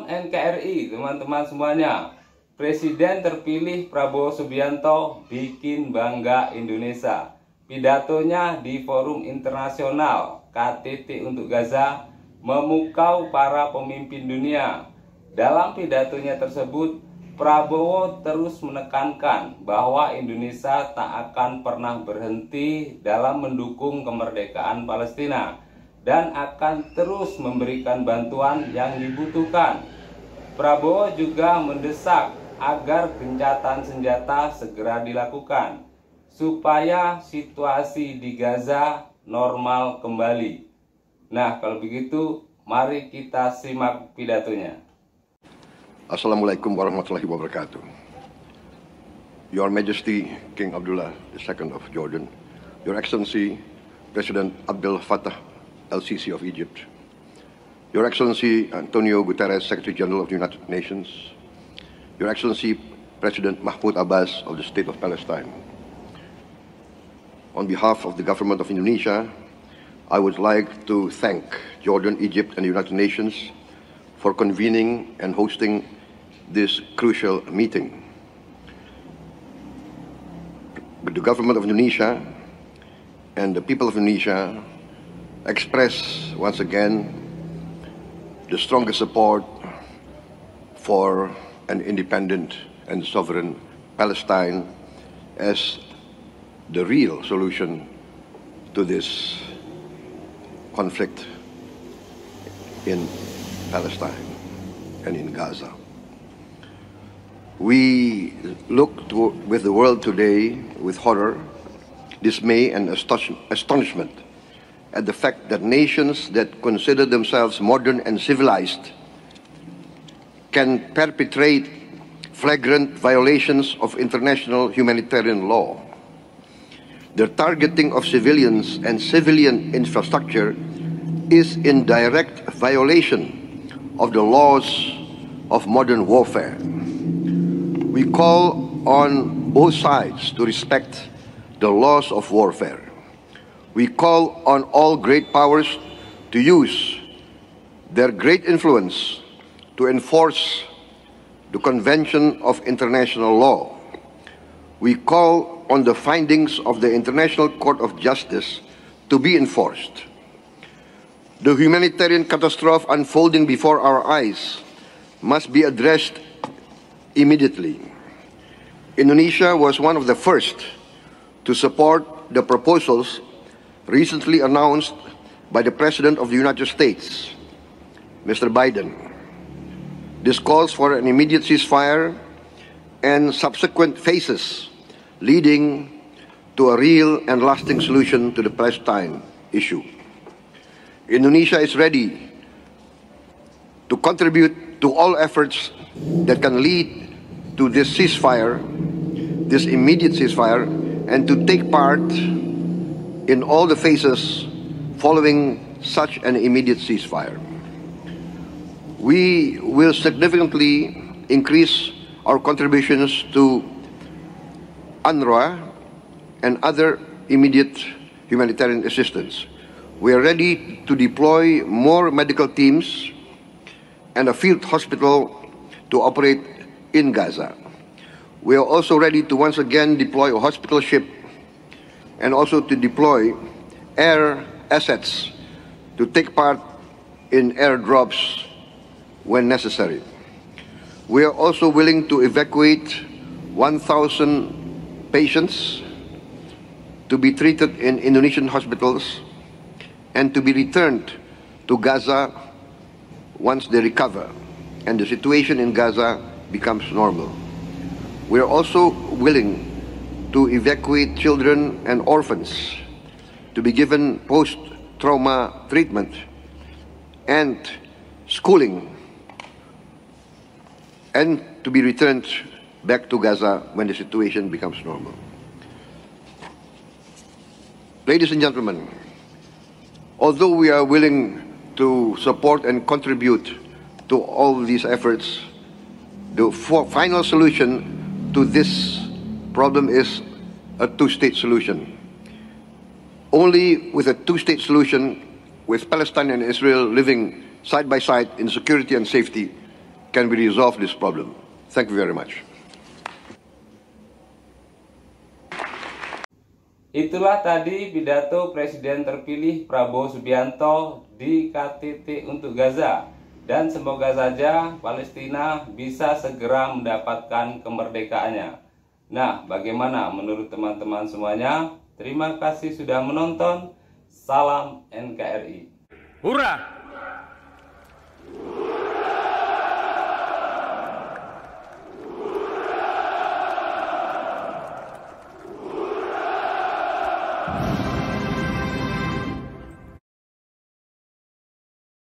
Salam NKRI teman-teman semuanya. Presiden terpilih Prabowo Subianto bikin bangga Indonesia. Pidatonya di forum internasional KTT untuk Gaza memukau para pemimpin dunia. Dalam pidatonya tersebut, Prabowo terus menekankan bahwa Indonesia tak akan pernah berhenti dalam mendukung kemerdekaan Palestina dan akan terus memberikan bantuan yang dibutuhkan. Prabowo juga mendesak agar gencatan senjata segera dilakukan supaya situasi di Gaza normal kembali. Nah, kalau begitu mari kita simak pidatonya. Assalamualaikum warahmatullahi wabarakatuh. Your Majesty King Abdullah II of Jordan, Your Excellency President Abdel Fattah El-Sisi of Egypt, Your Excellency Antonio Guterres, Secretary General of the United Nations, Your Excellency President Mahmoud Abbas of the State of Palestine. On behalf of the government of Indonesia, I would like to thank Jordan, Egypt, and the United Nations for convening and hosting this crucial meeting. The government of Indonesia and the people of Indonesia express once again the strongest support for an independent and sovereign Palestine as the real solution to this conflict in Palestine and in Gaza. We look with the world today with horror, dismay, and astonishment at the fact that nations that consider themselves modern and civilized can perpetrate flagrant violations of international humanitarian law. The targeting of civilians and civilian infrastructure is in direct violation of the laws of modern warfare. We call on both sides to respect the laws of warfare. We call on all great powers to use their great influence to enforce the Convention of International Law. We call on the findings of the International Court of Justice to be enforced. The humanitarian catastrophe unfolding before our eyes must be addressed immediately. Indonesia was one of the first to support the proposals recently announced by the President of the United States, Mr. Biden. This calls for an immediate ceasefire and subsequent phases leading to a real and lasting solution to the Palestine issue. Indonesia is ready to contribute to all efforts that can lead to this ceasefire, this immediate ceasefire, and to take part in all the phases following such an immediate ceasefire. We will significantly increase our contributions to UNRWA and other immediate humanitarian assistance. We are ready to deploy more medical teams and a field hospital to operate in Gaza. We are also ready to once again deploy a hospital ship and also to deploy air assets to take part in airdrops when necessary. We are also willing to evacuate 1,000 patients to be treated in Indonesian hospitals and to be returned to Gaza once they recover and the situation in Gaza becomes normal. We are also willing to evacuate children and orphans to be given post-trauma treatment and schooling and to be returned back to Gaza when the situation becomes normal. Ladies and gentlemen, although we are willing to support and contribute to all these efforts, the final solution to this problem is a two-state solution. Only with a two-state solution, with Palestine and Israel living side by side in security and safety, can we resolve this problem. Thank you very much. Itulah tadi pidato Presiden terpilih Prabowo Subianto di KTT untuk Gaza. Dan semoga saja Palestina bisa segera mendapatkan kemerdekaannya. Nah, bagaimana menurut teman-teman semuanya? Terima kasih sudah menonton. Salam NKRI. Hurrah!